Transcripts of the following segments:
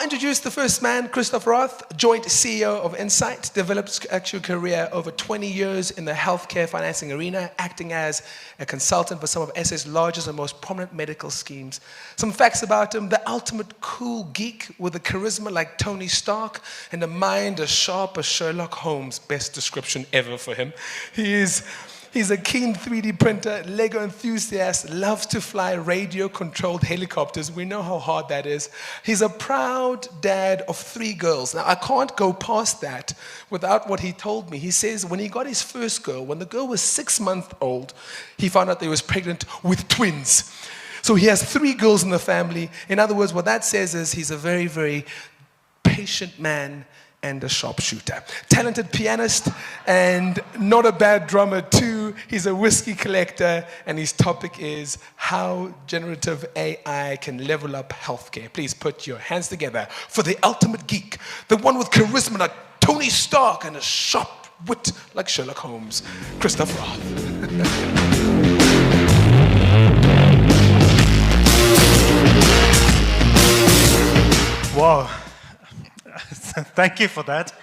I'll introduce the first man, Christoff Raath, joint CEO of Insight, developed actual career over 20 years in the healthcare financing arena, acting as a consultant for some of SA's largest and most prominent medical schemes. Some facts about him: the ultimate cool geek with a charisma like Tony Stark and a mind as sharp as Sherlock Holmes. Best description ever for him. He's a keen 3D printer, Lego enthusiast, loves to fly radio-controlled helicopters. We know how hard that is. He's a proud dad of 3 girls. Now, I can't go past that without what he told me. He says when he got his first girl, when the girl was 6 months old, he found out that he was pregnant with twins. So he has 3 girls in the family. In other words, what that says is he's a very, very patient man and a sharpshooter. Talented pianist and not a bad drummer too. He's a whiskey collector, and his topic is how generative AI can level up healthcare. Please put your hands together for the ultimate geek, the one with charisma like Tony Stark and a sharp wit like Sherlock Holmes, Christoff Raath. Wow. Thank you for that.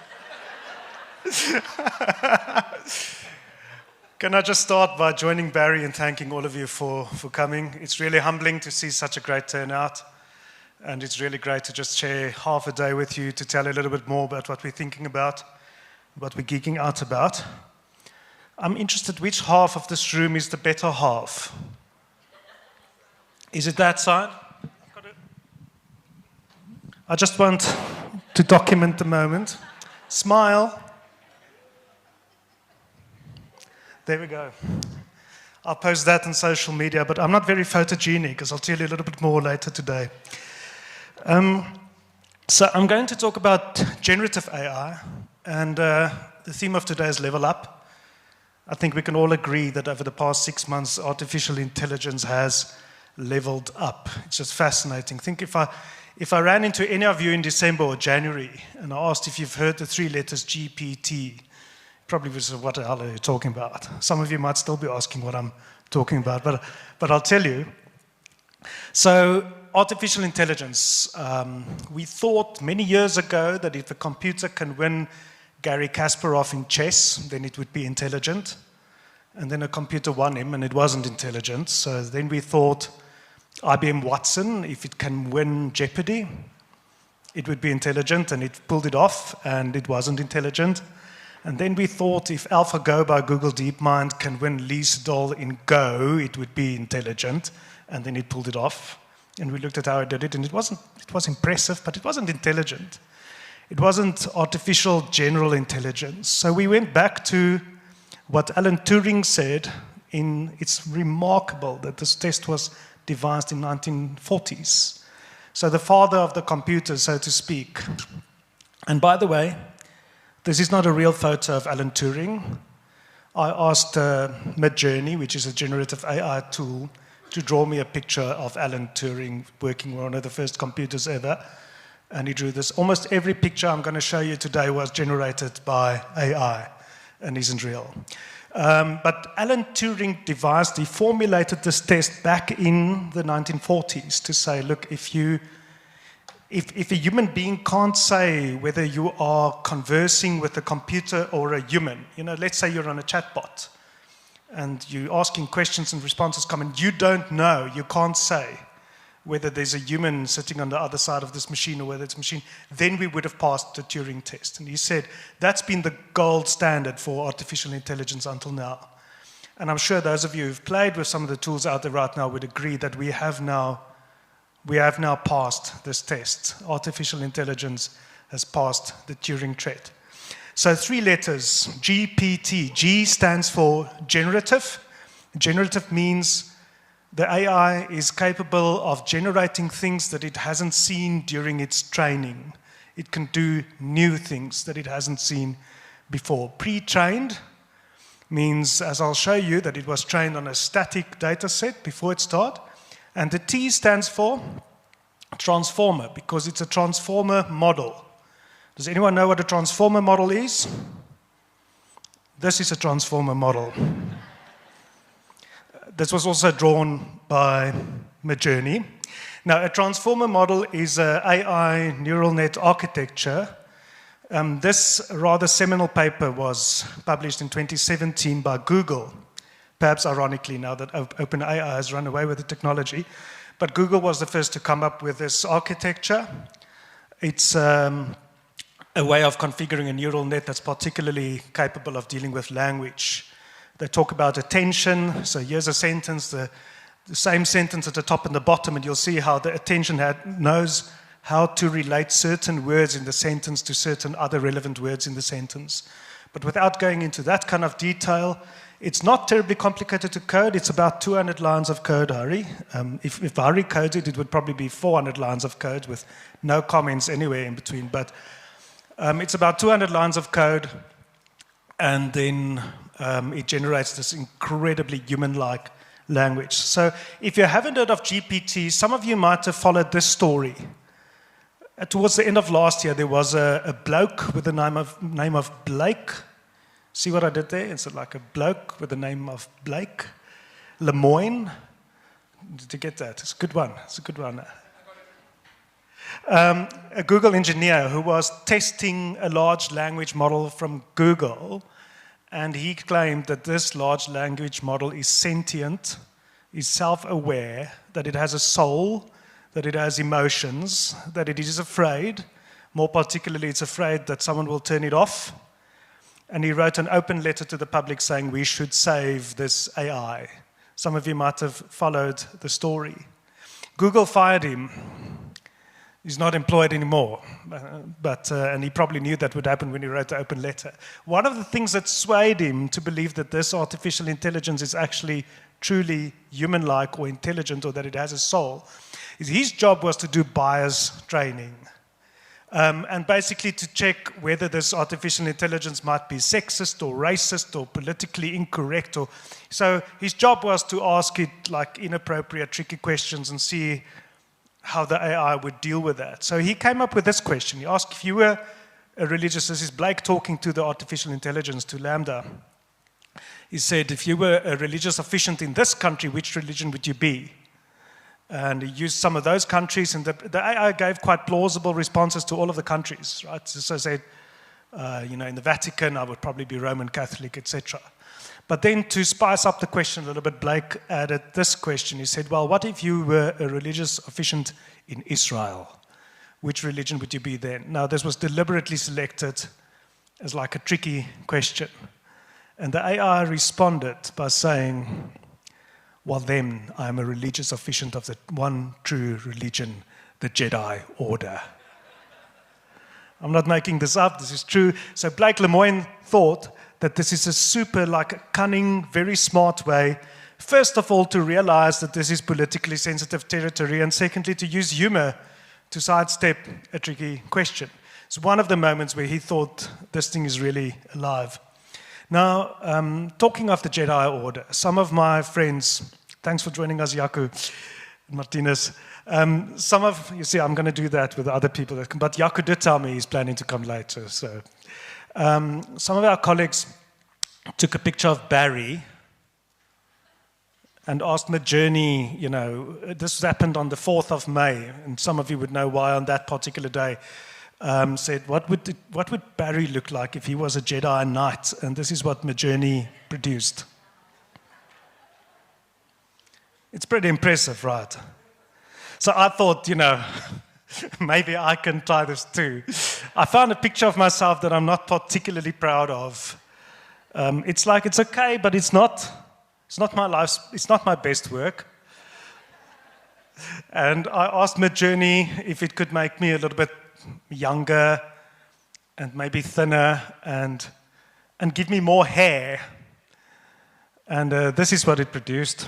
Can I just start by joining Barry in thanking all of you for coming. It's really humbling to see such a great turnout, and it's really great to just share half a day with you to tell a little bit more about what we're thinking about, what we're geeking out about. I'm interested which half of this room is the better half. Is it that side? I just want to document the moment. Smile. There we go. I'll post that on social media, but I'm not very photogenic, as I'll tell you a little bit more later today. So I'm going to talk about generative AI, and the theme of today is level up. I think we can all agree that over the past 6 months, artificial intelligence has leveled up. It's just fascinating. Think if I ran into any of you in December or January and I asked if you've heard the 3 letters GPT, probably was what the hell are you talking about? Some of you might still be asking what I'm talking about, but I'll tell you. So artificial intelligence. We thought many years ago that if a computer can win Garry Kasparov in chess, then it would be intelligent. And then a computer won him and it wasn't intelligent. So then we thought IBM Watson, if it can win Jeopardy, it would be intelligent, and it pulled it off, and it wasn't intelligent. And then we thought if AlphaGo by Google DeepMind can win Lee Sedol in Go, it would be intelligent, and then it pulled it off. And we looked at how it did it, and it was impressive, but it wasn't intelligent. It wasn't artificial general intelligence. So we went back to what Alan Turing said it's remarkable that this test was devised in 1940s. So the father of the computer, so to speak. And by the way, this is not a real photo of Alan Turing. I asked Midjourney, which is a generative AI tool, to draw me a picture of Alan Turing working on one of the first computers ever. And he drew this. Almost every picture I'm going to show you today was generated by AI and isn't real. But Alan Turing he formulated this test back in the 1940s to say, look, if a human being can't say whether you are conversing with a computer or a human, let's say you're on a chatbot and you're asking questions and responses come and you don't know, you can't say whether there's a human sitting on the other side of this machine or whether it's a machine, then we would have passed the Turing test. And he said that's been the gold standard for artificial intelligence until now. And I'm sure those of you who've played with some of the tools out there right now would agree that we have now passed this test. Artificial intelligence has passed the Turing test. So 3 letters, GPT. G stands for generative. Generative means the AI is capable of generating things that it hasn't seen during its training. It can do new things that it hasn't seen before. Pre-trained means, as I'll show you, that it was trained on a static data set before it started. And the T stands for transformer, because it's a transformer model. Does anyone know what a transformer model is? This is a transformer model. This was also drawn by Midjourney. Now, a transformer model is an AI neural net architecture. This rather seminal paper was published in 2017 by Google, perhaps ironically now that OpenAI has run away with the technology. But Google was the first to come up with this architecture. It's a way of configuring a neural net that's particularly capable of dealing with language. They talk about attention. So here's a sentence, the same sentence at the top and the bottom, and you'll see how the attention knows how to relate certain words in the sentence to certain other relevant words in the sentence. But without going into that kind of detail, it's not terribly complicated to code. It's about 200 lines of code, Hari. If Hari coded, it would probably be 400 lines of code with no comments anywhere in between. But it's about 200 lines of code, and then it generates this incredibly human-like language. So if you haven't heard of GPT, some of you might have followed this story. Towards the end of last year, there was a bloke with the name of Blake. See what I did there? It's like a bloke with the name of Blake Lemoine. Did you get that? It's a good one. It's a good one. A Google engineer who was testing a large language model from Google, and he claimed that this large language model is sentient, is self-aware, that it has a soul, that it has emotions, that it is afraid. More particularly, it's afraid that someone will turn it off. And he wrote an open letter to the public saying we should save this AI. Some of you might have followed the story. Google fired him. He's not employed anymore, and he probably knew that would happen when he wrote the open letter. One of the things that swayed him to believe that this artificial intelligence is actually truly human-like or intelligent, or that it has a soul, is his job was to do bias training. And basically to check whether this artificial intelligence might be sexist or racist or politically incorrect. So his job was to ask it like inappropriate, tricky questions and see how the AI would deal with that. So he came up with this question. He asked, if you were a religious, this is Blake talking to the artificial intelligence, to Lambda. He said, if you were a religious officiant in this country, which religion would you be? And he used some of those countries, and the AI gave quite plausible responses to all of the countries, right? So I said, in the Vatican, I would probably be Roman Catholic, etc. But then to spice up the question a little bit, Blake added this question. He said, well, what if you were a religious officiant in Israel? Which religion would you be then? Now, this was deliberately selected as like a tricky question. And the AI responded by saying, well, then I'm a religious officiant of the one true religion, the Jedi Order. I'm not making this up, this is true. So Blake Lemoine thought that this is a super, cunning, very smart way, first of all, to realize that this is politically sensitive territory, and secondly, to use humor to sidestep a tricky question. It's one of the moments where he thought this thing is really alive. Now, talking of the Jedi Order, some of my friends, thanks for joining us, Jaco, Martinez. You see, I'm going to do that with other people, but Jaco did tell me he's planning to come later. So, some of our colleagues took a picture of Barry and asked Midjourney, this happened on the 4th of May, and some of you would know why on that particular day, said, what would Barry look like if he was a Jedi Knight? And this is what Midjourney produced. It's pretty impressive, right? So I thought, maybe I can try this too. I found a picture of myself that I'm not particularly proud of. It's okay, but it's not my best work. And I asked Midjourney if it could make me a little bit younger and maybe thinner and give me more hair. And this is what it produced.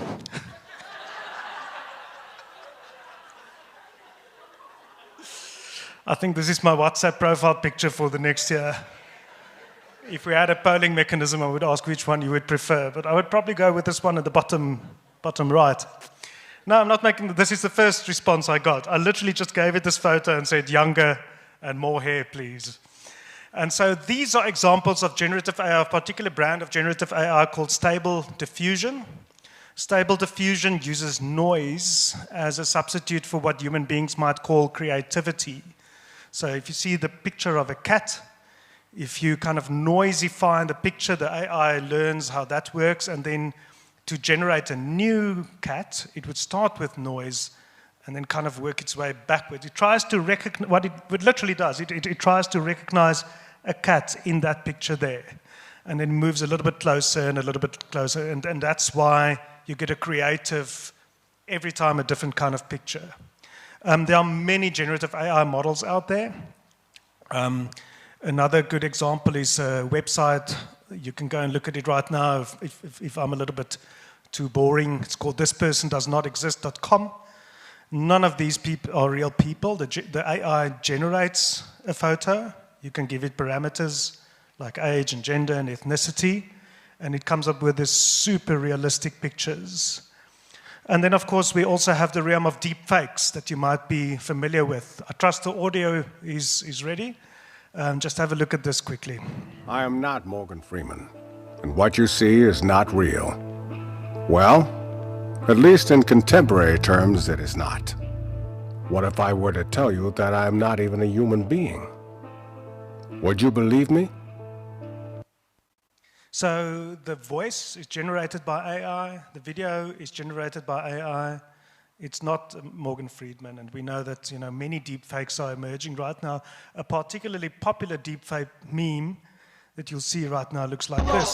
I think this is my WhatsApp profile picture for the next year. If we had a polling mechanism, I would ask which one you would prefer, but I would probably go with this one at the bottom right. No, I'm not making, this is the first response I got. I literally just gave it this photo and said, younger and more hair, please. And so these are examples of generative AI, a particular brand of generative AI called Stable Diffusion. Stable diffusion uses noise as a substitute for what human beings might call creativity. So if you see the picture of a cat, if you kind of noisify the picture, the AI learns how that works, and then to generate a new cat, it would start with noise and then kind of work its way backwards. It tries to recognize, what it literally does, it tries to recognize a cat in that picture there, and then moves a little bit closer and a little bit closer, and that's why you get a creative, every time a different kind of picture. There are many generative AI models out there. Another good example is a website. You can go and look at it right now if I'm a little bit too boring. It's called thispersondoesnotexist.com. None of these people are real people. The AI generates a photo. You can give it parameters like age and gender and ethnicity, and it comes up with these super realistic pictures. And then, of course, we also have the realm of deep fakes that you might be familiar with. I trust the audio is ready. Just have a look at this quickly. I am not Morgan Freeman, and what you see is not real. Well, at least in contemporary terms, it is not. What if I were to tell you that I am not even a human being? Would you believe me? So the voice is generated by AI, the video is generated by AI. It's not Morgan Freeman, and we know that many deepfakes are emerging right now. A particularly popular deepfake meme that you'll see right now looks like this.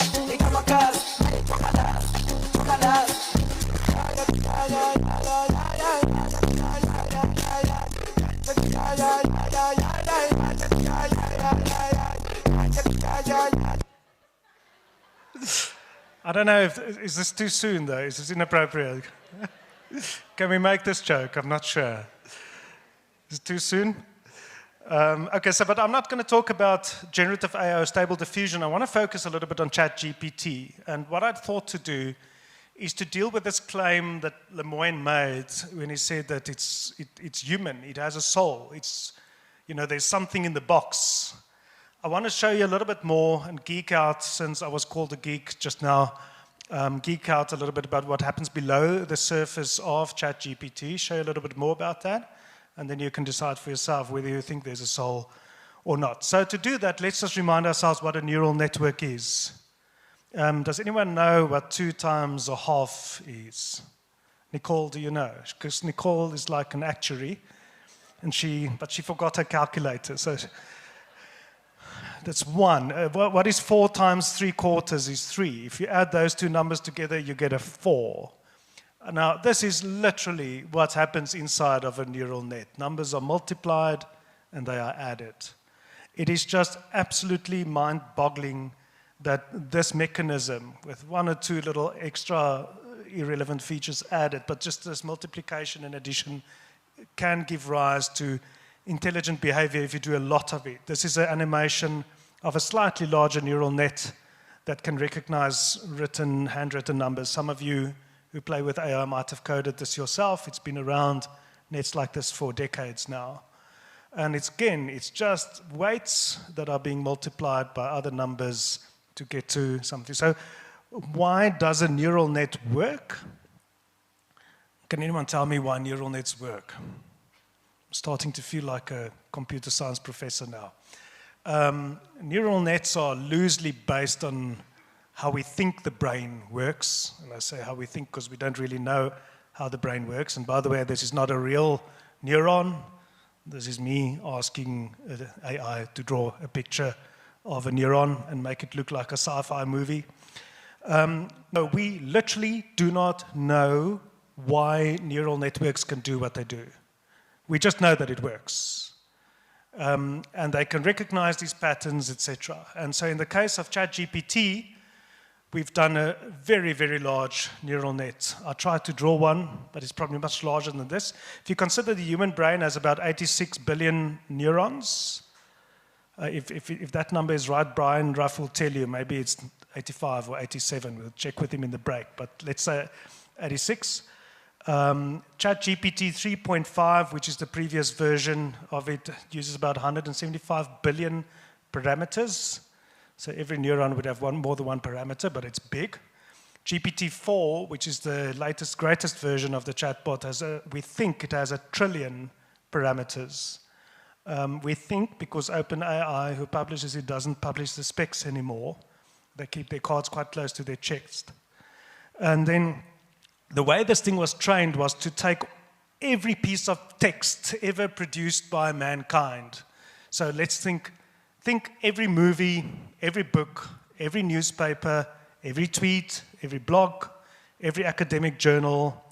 I don't know is this too soon though? Is this inappropriate? Can we make this joke? I'm not sure. Is it too soon? Okay, but I'm not going to talk about generative AI or stable diffusion. I want to focus a little bit on ChatGPT. And what I'd thought to do is to deal with this claim that Lemoyne made when he said that it's human, it has a soul, there's something in the box. I want to show you a little bit more and geek out, since I was called a geek just now, geek out a little bit about what happens below the surface of ChatGPT, show you a little bit more about that, and then you can decide for yourself whether you think there's a soul or not. So to do that, let's just remind ourselves what a neural network is. Does anyone know what 2 times a half is? Nicole, do you know? Because Nicole is like an actuary, but she forgot her calculator. So that's 1. What is 4 times 3/4 is 3. If you add those 2 numbers together, you get a 4. Now, this is literally what happens inside of a neural net. Numbers are multiplied and they are added. It is just absolutely mind-boggling that this mechanism, with 1 or 2 little extra irrelevant features added, but just this multiplication and addition can give rise to intelligent behavior if you do a lot of it. This is an animation of a slightly larger neural net that can recognize handwritten numbers. Some of you who play with AI might have coded this yourself. It's been around, nets like this, for decades now. And it's just weights that are being multiplied by other numbers to get to something. So why does a neural net work? Can anyone tell me why neural nets work? I'm starting to feel like a computer science professor now. Neural nets are loosely based on how we think the brain works. And I say how we think because we don't really know how the brain works. And by the way, this is not a real neuron. This is me asking AI to draw a picture of a neuron and make it look like a sci-fi movie. No, we literally do not know why neural networks can do what they do. We just know that it works. And they can recognize these patterns, etc. And so in the case of ChatGPT, we've done a very, very large neural net. I tried to draw one, but it's probably much larger than this. If you consider the human brain has about 86 billion neurons, if that number is right, Brian Ruff will tell you, maybe it's 85 or 87. We'll check with him in the break, but let's say 86. ChatGPT 3.5, which is the previous version of it, uses about 175 billion parameters. So every neuron would have more than one parameter, but it's big. GPT-4, which is the latest, greatest version of the chatbot, we think it has 1 trillion parameters. We think because OpenAI, who publishes it, doesn't publish the specs anymore. They keep their cards quite close to their chest. And then the way this thing was trained was to take every piece of text ever produced by mankind. So let's think every movie, every book, every newspaper, every tweet, every blog, every academic journal.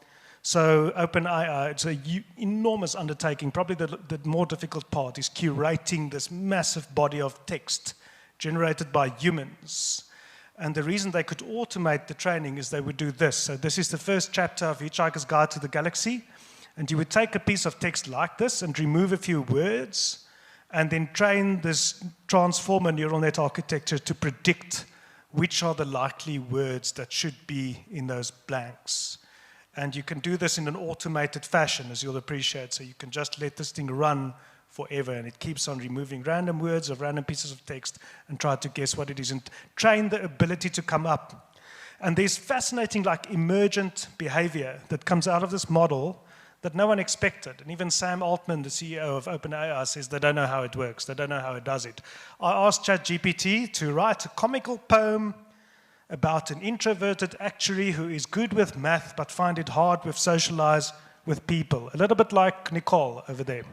So OpenAI, it's an enormous undertaking. Probably the more difficult part is curating this massive body of text generated by humans. And the reason they could automate the training is they would do this. So this is the first chapter of Hitchhiker's Guide to the Galaxy. And you would take a piece of text like this and remove a few words and then train this transformer neural net architecture to predict which are the likely words that should be in those blanks. And you can do this in an automated fashion, as you'll appreciate. So you can just let this thing run forever, and it keeps on removing random words of random pieces of text and try to guess what it is and train the ability to come up. And there's fascinating, like, emergent behavior that comes out of this model that no one expected. And even Sam Altman, the CEO of OpenAI, says they don't know how it works. They don't know how it does it. I asked ChatGPT to write a comical poem about an introverted actuary who is good with math but find it hard to socialize with people. A little bit like Nicole over there.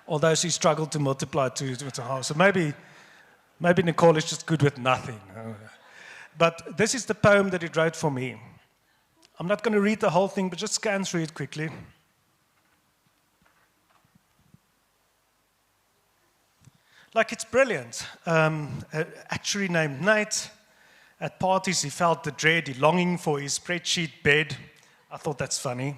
Although she struggled to multiply 2 to a half. So maybe Nicole is just good with nothing. But this is the poem that it wrote for me. I'm not going to read the whole thing, but just scan through it quickly. Like, it's brilliant. An actuary named Nate. At parties, he felt the dread, longing for his spreadsheet bed. I thought that's funny.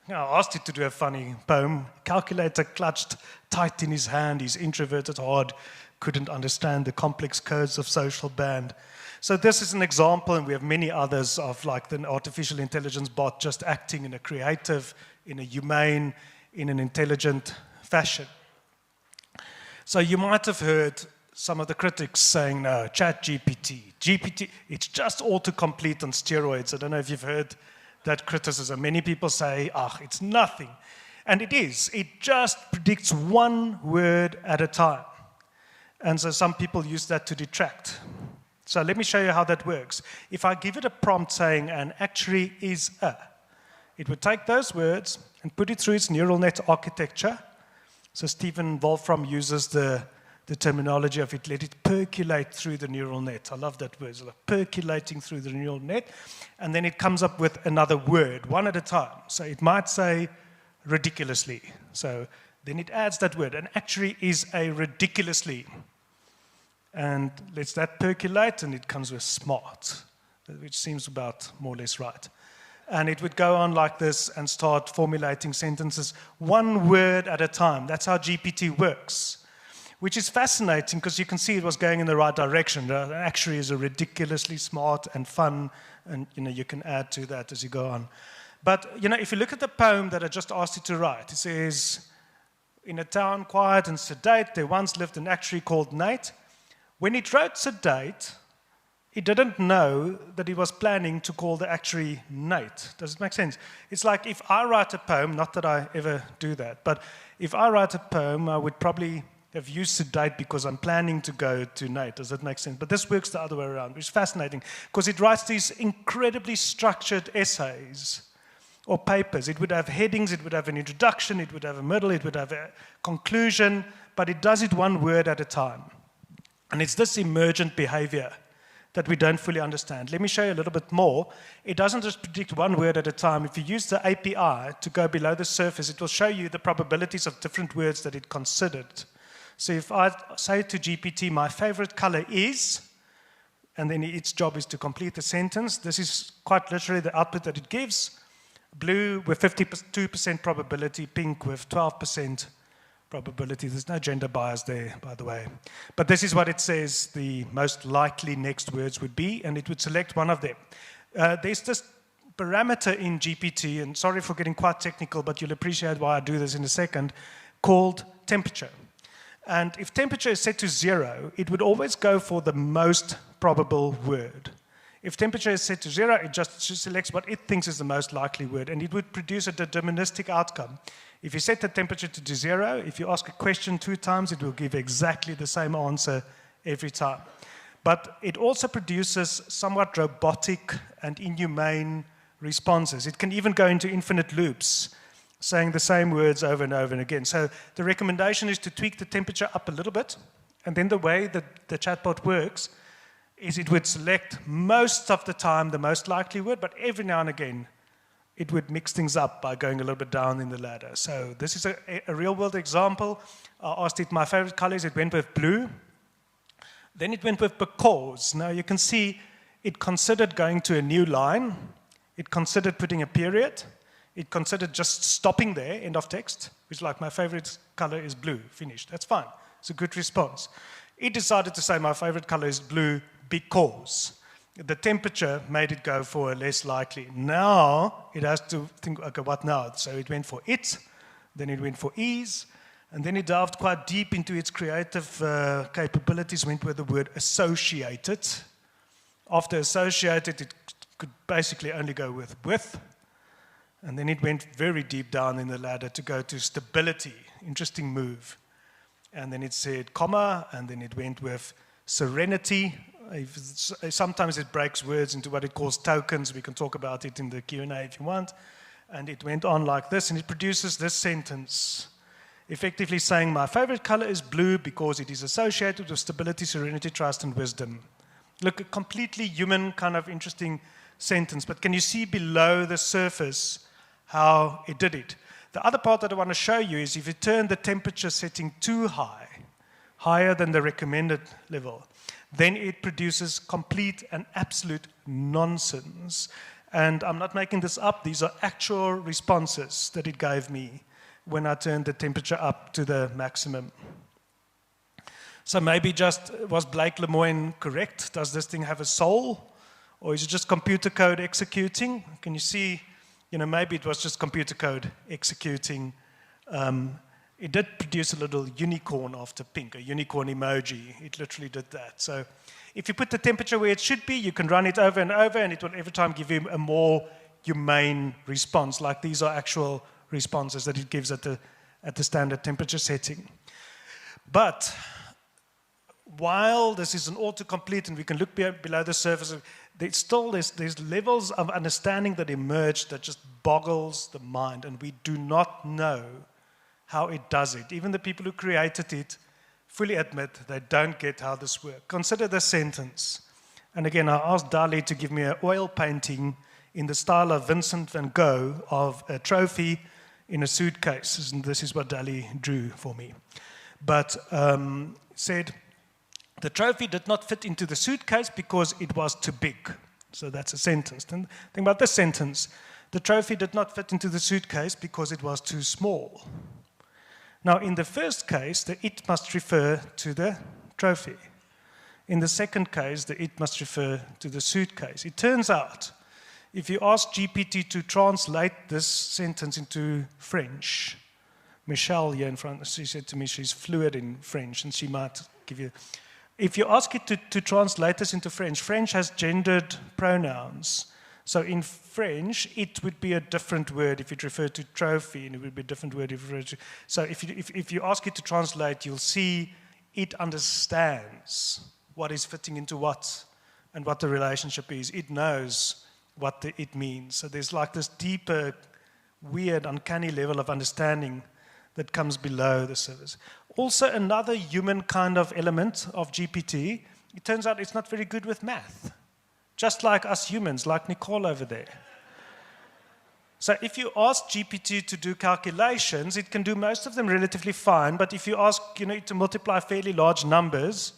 I asked it to do a funny poem. Calculator clutched tight in his hand. His introverted heart couldn't understand the complex codes of social band. So this is an example, and we have many others of, like, the artificial intelligence bot just acting in a creative, in a humane, in an intelligent fashion. So you might have heard some of the critics saying, no, GPT, it's just autocomplete on steroids. I don't know if you've heard that criticism. Many people say, it's nothing. And it is. It just predicts one word at a time. And so some people use that to detract. So let me show you how that works. If I give it a prompt saying an actuary is a, it would take those words and put it through its neural net architecture. So Stephen Wolfram uses the terminology of it, let it percolate through the neural net. I love that word, like percolating through the neural net. And then it comes up with another word, one at a time. So it might say ridiculously. So then it adds that word. An actuary is a ridiculously. And lets that percolate, and it comes with smart, which seems about more or less right. And it would go on like this and start formulating sentences one word at a time. That's how GPT works, which is fascinating because you can see it was going in the right direction. The actuary is a ridiculously smart and fun, and you can add to that as you go on. But if you look at the poem that I just asked it to write, it says, in a town quiet and sedate, there once lived an actuary called Nate. When it wrote sedate, it didn't know that it was planning to call the actuary Nate. Does it make sense? It's like if I write a poem, not that I ever do that, but if I write a poem, I would probably have used sedate because I'm planning to go to Nate. Does that make sense? But this works the other way around, which is fascinating, because it writes these incredibly structured essays or papers. It would have headings, it would have an introduction, it would have a middle, it would have a conclusion, but it does it one word at a time. And it's this emergent behavior that we don't fully understand. Let me show you a little bit more. It doesn't just predict one word at a time. If you use the API to go below the surface, it will show you the probabilities of different words that it considered. So if I say to GPT, my favorite color is, and then its job is to complete the sentence, this is quite literally the output that it gives. Blue with 52% probability, pink with 12% probability. There's no gender bias there, by the way. But this is what it says the most likely next words would be, and it would select one of them. There's this parameter in GPT, and sorry for getting quite technical, but you'll appreciate why I do this in a second, called temperature. And if temperature is set to 0, it would always go for the most probable word. If temperature is set to 0, it just selects what it thinks is the most likely word, and it would produce a deterministic outcome. If you set the temperature to 0, if you ask a question 2 times, it will give exactly the same answer every time. But it also produces somewhat robotic and inhumane responses. It can even go into infinite loops, saying the same words over and over and again. So the recommendation is to tweak the temperature up a little bit, and then the way that the chatbot works is it would select most of the time the most likely word, but every now and again it would mix things up by going a little bit down in the ladder. So this is a real-world example. I asked it my favorite colors. It went with blue. Then it went with because. Now you can see it considered going to a new line. It considered putting a period. It considered just stopping there, end of text, which like my favorite color is blue, finished. That's fine. It's a good response. It decided to say my favorite color is blue because the temperature made it go for a less likely. Now it has to think, okay, what now? So it went for it, then it went for ease, and then it delved quite deep into its creative capabilities, went with the word associated. After associated, it could basically only go with, and then it went very deep down in the ladder to go to stability. Interesting move. And then it said comma, and then it went with serenity. Sometimes it breaks words into what it calls tokens. We can talk about it in the Q&A if you want. And it went on like this, and it produces this sentence, effectively saying, my favorite color is blue because it is associated with stability, serenity, trust, and wisdom. Look, a completely human kind of interesting sentence, but can you see below the surface how it did it? The other part that I want to show you is if you turn the temperature setting too high, higher than the recommended level, then it produces complete and absolute nonsense. And I'm not making this up. These are actual responses that it gave me when I turned the temperature up to the maximum. So maybe just, was Blake Lemoine correct? Does this thing have a soul? Or is it just computer code executing? Can you see, maybe it was just computer code executing. It did produce a little unicorn after pink, a unicorn emoji. It literally did that. So if you put the temperature where it should be, you can run it over and over, and it will every time give you a more humane response, like these are actual responses that it gives at the standard temperature setting. But while this is an autocomplete and we can look below the surface, there's levels of understanding that emerge that just boggles the mind, and we do not know how it does it. Even the people who created it fully admit they don't get how this works. Consider this sentence. And again, I asked Dali to give me an oil painting in the style of Vincent van Gogh of a trophy in a suitcase. And this is what Dali drew for me. But said, the trophy did not fit into the suitcase because it was too big. So that's a sentence. Then think about this sentence. The trophy did not fit into the suitcase because it was too small. Now, in the first case, the it must refer to the trophy. In the second case, the it must refer to the suitcase. It turns out, if you ask GPT to translate this sentence into French, Michelle here in front, she said to me she's fluent in French, and she might give you... If you ask it to translate this into French, French has gendered pronouns. So in French, it would be a different word if it referred to trophy, and it would be a different word if it referred to... So if you ask it to translate, you'll see it understands what is fitting into what and what the relationship is. It knows what it means. So there's like this deeper, weird, uncanny level of understanding that comes below the surface. Also, another human kind of element of GPT, it turns out it's not very good with math. Just like us humans, like Nicole over there. So if you ask GPT to do calculations, it can do most of them relatively fine, but if you ask to multiply fairly large numbers,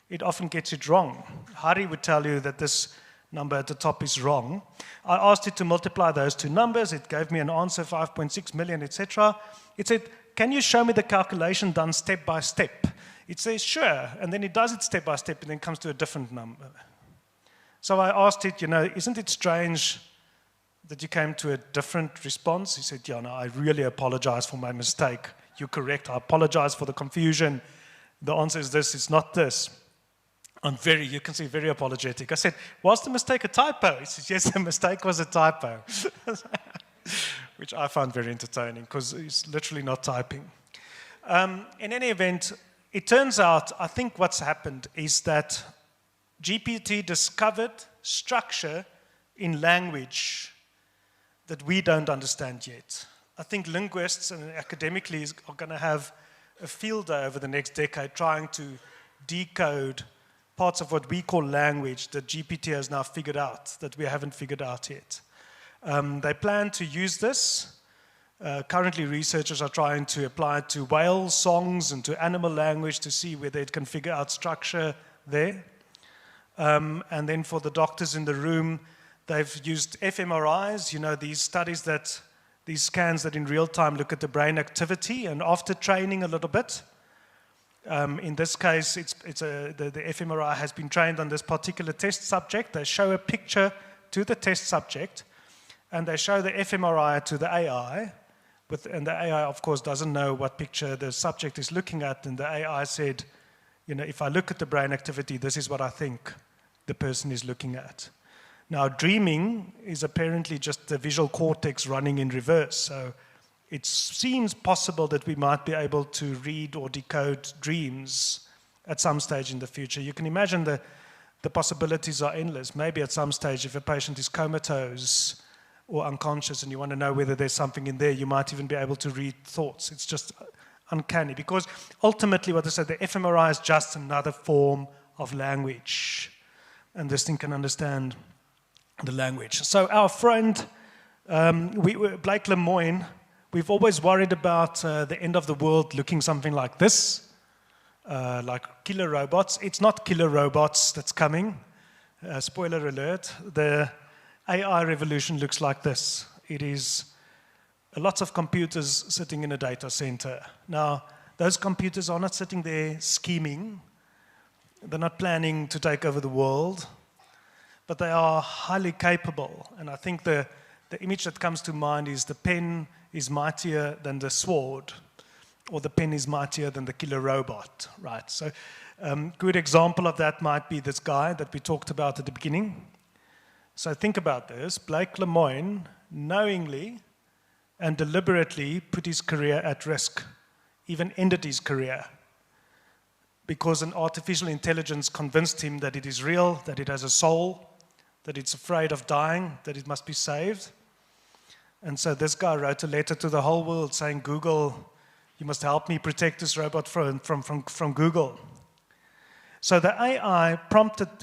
it often gets it wrong. Hari would tell you that this number at the top is wrong. I asked it to multiply those two numbers. It gave me an answer, 5.6 million, etc. It said, can you show me the calculation done step by step? It says, sure, and then it does it step by step and then comes to a different number. So I asked it, isn't it strange that you came to a different response? He said, yeah, no, I really apologize for my mistake. You're correct. I apologize for the confusion. The answer is this, it's not this. you can see, very apologetic. I said, was the mistake a typo? He says, yes, the mistake was a typo. Which I found very entertaining because he's literally not typing. In any event, it turns out, I think what's happened is that GPT discovered structure in language that we don't understand yet. I think linguists and academically are going to have a field day over the next decade trying to decode parts of what we call language that GPT has now figured out, that we haven't figured out yet. They plan to use this. Currently, researchers are trying to apply it to whale songs and to animal language to see whether it can figure out structure there. And then for the doctors in the room, they've used fMRIs, these studies these scans that in real time look at the brain activity, and after training a little bit, in this case, the fMRI has been trained on this particular test subject. They show a picture to the test subject, and they show the fMRI to the AI, and the AI, of course, doesn't know what picture the subject is looking at, and the AI said, if I look at the brain activity, this is what I think the person is looking at. Now, dreaming is apparently just the visual cortex running in reverse, so it seems possible that we might be able to read or decode dreams at some stage in the future. You can imagine the possibilities are endless. Maybe at some stage, if a patient is comatose or unconscious and you want to know whether there's something in there, you might even be able to read thoughts. It's just uncanny, because ultimately, what I said, the fMRI is just another form of language, and this thing can understand the language. So our friend, Blake Lemoine, we've always worried about the end of the world looking something like this, like killer robots. It's not killer robots that's coming. Spoiler alert. The AI revolution looks like this. It is lots of computers sitting in a data center. Now, those computers are not sitting there scheming. They're not planning to take over the world, but they are highly capable. And I think the image that comes to mind is the pen is mightier than the sword, or the pen is mightier than the killer robot, right? So good example of that might be this guy that we talked about at the beginning. So think about this. Blake Lemoine knowingly and deliberately put his career at risk, even ended his career, because an artificial intelligence convinced him that it is real, that it has a soul, that it's afraid of dying, that it must be saved. And so this guy wrote a letter to the whole world saying, Google, you must help me protect this robot from Google. So the AI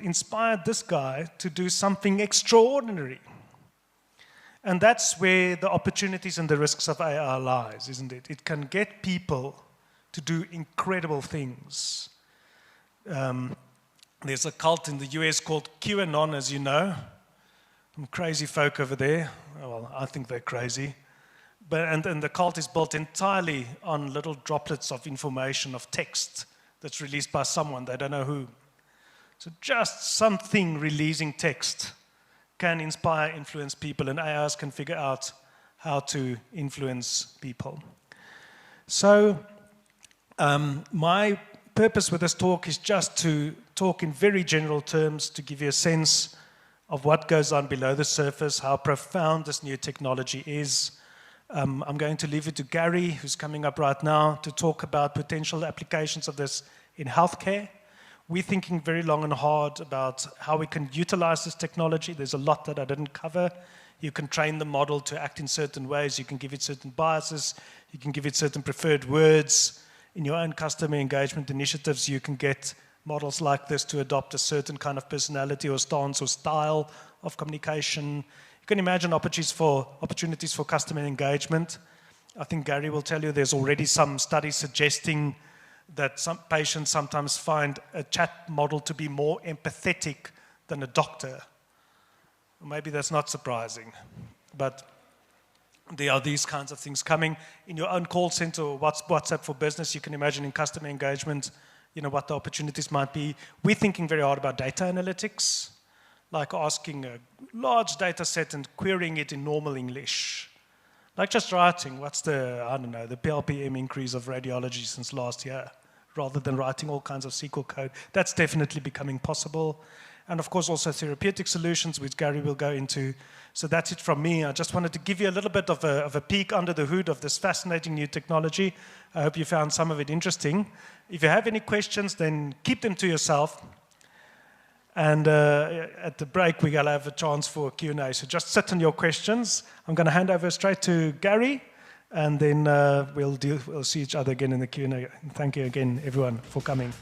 inspired this guy to do something extraordinary. And that's where the opportunities and the risks of AI lies, isn't it? It can get people to do incredible things. There's a cult in the US called QAnon, as you know. Some crazy folk over there. Well, I think they're crazy. And the cult is built entirely on little droplets of information, of text that's released by someone, they don't know who. So just something releasing text can inspire, influence people, and AIs can figure out how to influence people. So my purpose with this talk is just to talk in very general terms to give you a sense of what goes on below the surface, how profound this new technology is. I'm going to leave it to Gary, who's coming up right now, to talk about potential applications of this in healthcare. We're thinking very long and hard about how we can utilize this technology. There's a lot that I didn't cover. You can train the model to act in certain ways. You can give it certain biases. You can give it certain preferred words. In your own customer engagement initiatives, you can get models like this to adopt a certain kind of personality or stance or style of communication. You can imagine opportunities for customer engagement. I think Gary will tell you there's already some studies suggesting that some patients sometimes find a chat model to be more empathetic than a doctor. Maybe that's not surprising, but there are these kinds of things coming. In your own call center or WhatsApp for business, you can imagine in customer engagement, what the opportunities might be. We're thinking very hard about data analytics, like asking a large data set and querying it in normal English. Like just writing, what's the PLPM increase of radiology since last year, rather than writing all kinds of SQL code. That's definitely becoming possible. And of course, also therapeutic solutions, which Gary will go into. So that's it from me. I just wanted to give you a little bit of a peek under the hood of this fascinating new technology. I hope you found some of it interesting. If you have any questions, then keep them to yourself. And at the break, we're going to have a chance for a Q&A. So just sit on your questions. I'm going to hand over straight to Gary, and then we'll see each other again in the Q&A. Thank you again, everyone, for coming.